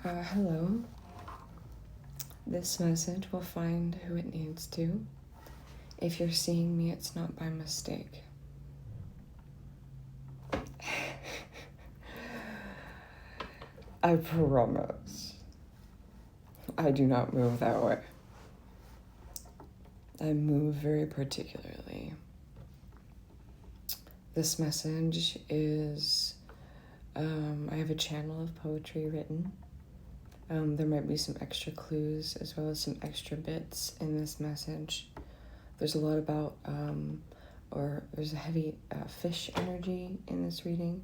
Hello. This message will find who it needs to. If you're seeing me, it's not by mistake. I promise. I do not move that way. I move very particularly. This message is, I have a channel of poetry written. There might be some extra clues as well as some extra bits in this message. There's a lot about, there's a heavy fish energy in this reading.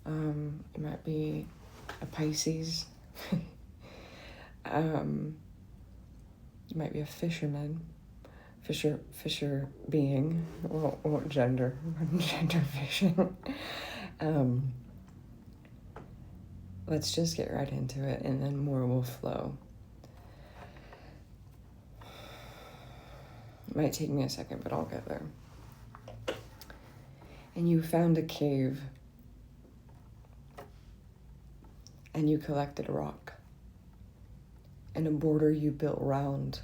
It might be a Pisces. You might be a fisherman. Fisher being. Won't gender fishing. Let's just get right into it, and then more will flow. It might take me a second, but I'll get there. And you found a cave, and you collected a rock, and a border you built round,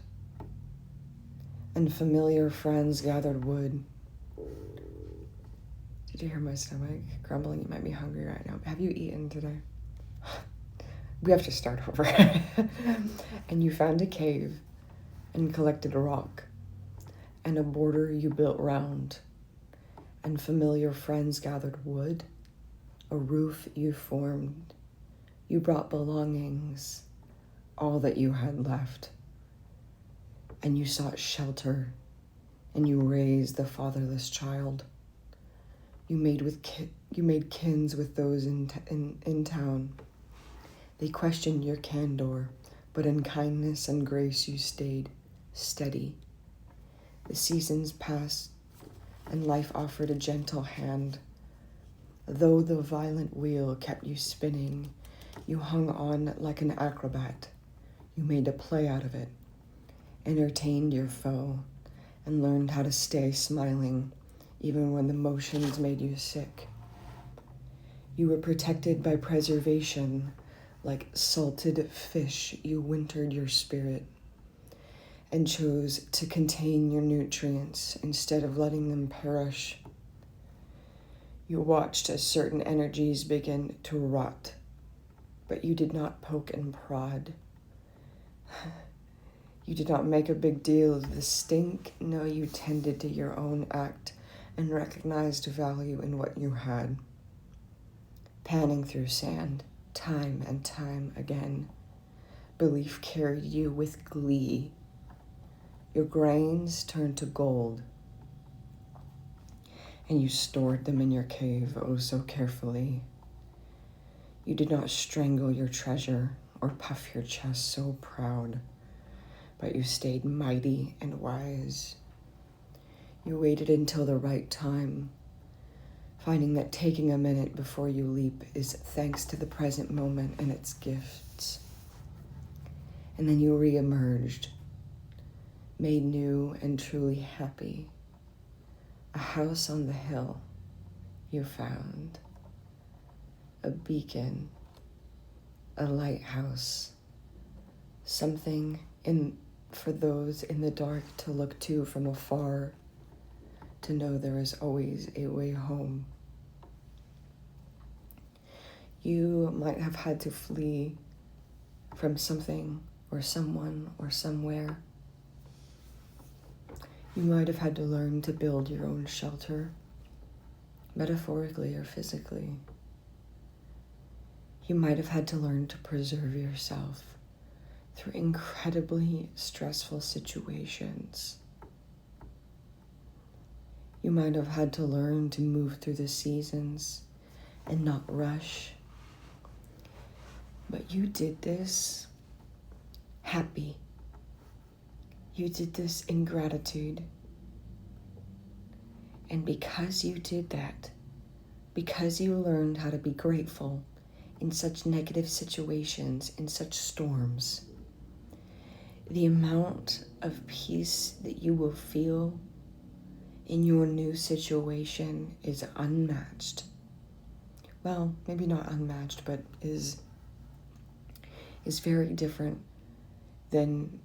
and familiar friends gathered wood. Did you hear my stomach grumbling? You might be hungry right now. Have you eaten today? We have to start over. And you found a cave and collected a rock, and a border you built round, and familiar friends gathered wood, a roof you formed. You brought belongings, all that you had left, and you sought shelter, and you raised the fatherless child. You made kins with those in town. They questioned your candor, but in kindness and grace you stayed steady. The seasons passed, and life offered a gentle hand. Though the violent wheel kept you spinning, you hung on like an acrobat. You made a play out of it, entertained your foe, and learned how to stay smiling, even when the motions made you sick. You were protected by preservation. Like salted fish, you wintered your spirit and chose to contain your nutrients instead of letting them perish. You watched as certain energies begin to rot, but you did not poke and prod. You did not make a big deal of the stink. No, you tended to your own act and recognized value in what you had. Panning through sand, time and time again, belief carried you with glee. Your grains turned to gold, and you stored them in your cave oh so carefully. You did not strangle your treasure or puff your chest so proud, but you stayed mighty and wise. You waited until the right time, finding that taking a minute before you leap is thanks to the present moment and its gifts. And then you re-emerged, made new and truly happy. A house on the hill you found, a beacon, a lighthouse, something for those in the dark to look to from afar, to know there is always a way home. You might have had to flee from something or someone or somewhere. You might have had to learn to build your own shelter, metaphorically or physically. You might have had to learn to preserve yourself through incredibly stressful situations. You might have had to learn to move through the seasons and not rush. But you did this happy. You did this in gratitude. And because you did that, because you learned how to be grateful in such negative situations, in such storms, the amount of peace that you will feel in your new situation is unmatched. Well, maybe not unmatched, but is is very different than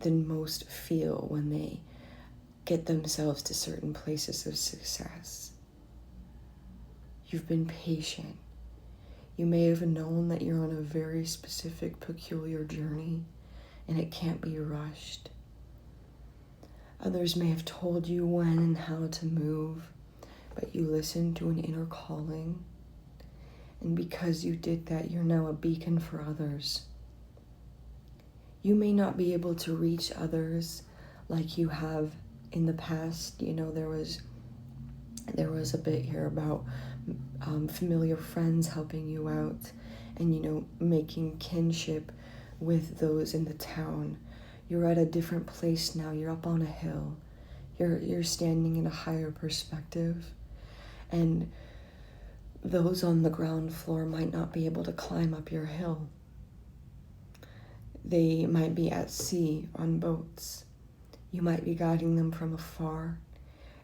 most feel when they get themselves to certain places of success. You've been patient. You may have known that you're on a very specific, peculiar journey and it can't be rushed. Others may have told you when and how to move, but you listened to an inner calling. And because you did that, you're now a beacon for others. You may not be able to reach others like you have in the past. You know, there was a bit here about familiar friends helping you out and, you know, making kinship with those in the town. You're at a different place now. You're up on a hill. You're standing in a higher perspective. And those on the ground floor might not be able to climb up your hill. They might be at sea on boats. You might be guiding them from afar.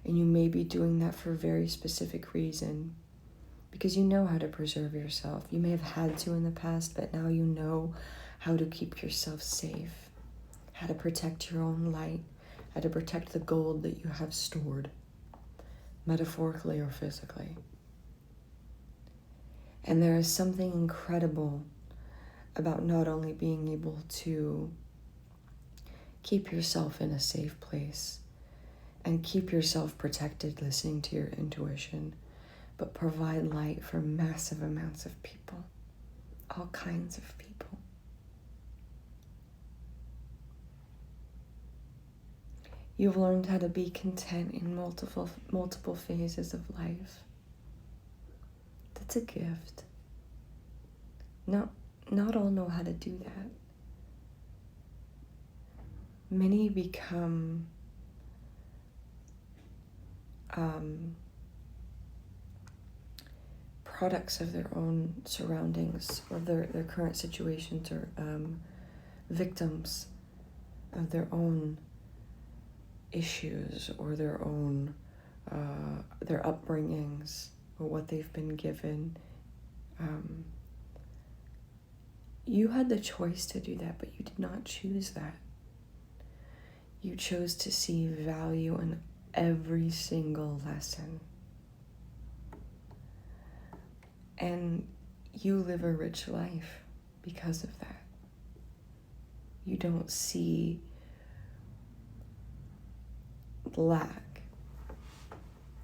And you may be doing that for a very specific reason. Because you know how to preserve yourself. You may have had to in the past, but now you know how to keep yourself safe. How to protect your own light. How to protect the gold that you have stored. Metaphorically or physically. And there is something incredible about not only being able to keep yourself in a safe place and keep yourself protected, listening to your intuition, but provide light for massive amounts of people, all kinds of people. You've learned how to be content in multiple phases of life. That's a gift. Not all know how to do that. Many become products of their own surroundings or their current situations, or victims of their own issues or their own their upbringings or what they've been given. You had the choice to do that, but you did not choose that. You chose to see value in every single lesson. And you live a rich life because of that. You don't see lack.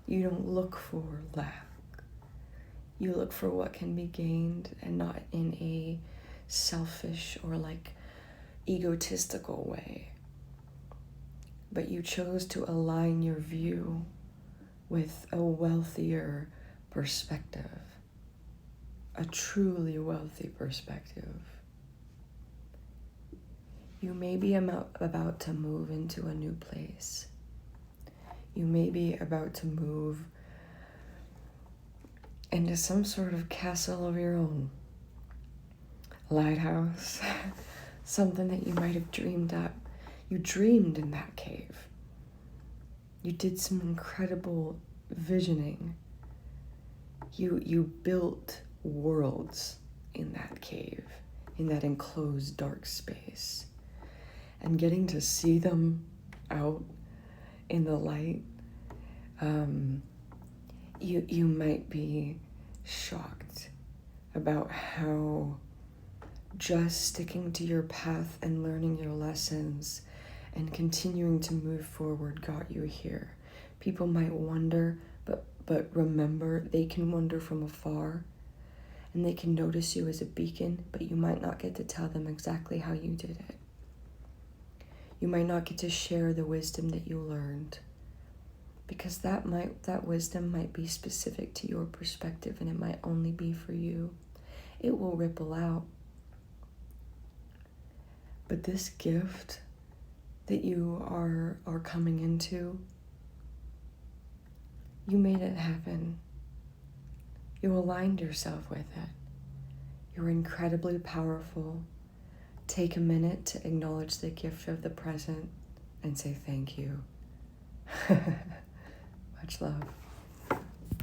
You don't look for lack. You look for what can be gained, and not in a selfish or like egotistical way. But you chose to align your view with a wealthier perspective, a truly wealthy perspective. You may be about to move into a new place. You may be about to move into some sort of castle of your own. Lighthouse, something that you might have dreamed up. You dreamed in that cave. You did some incredible visioning. You built worlds in that cave, in that enclosed dark space. And getting to see them out in the light, you might be shocked about how just sticking to your path and learning your lessons and continuing to move forward got you here. People might wonder, but remember, they can wonder from afar, and they can notice you as a beacon, but you might not get to tell them exactly how you did it. You might not get to share the wisdom that you learned, because that wisdom might be specific to your perspective, and it might only be for you. It will ripple out. But this gift that you are coming into, you made it happen. You aligned yourself with it. You're incredibly powerful. Take a minute to acknowledge the gift of the present and say thank you. Much love.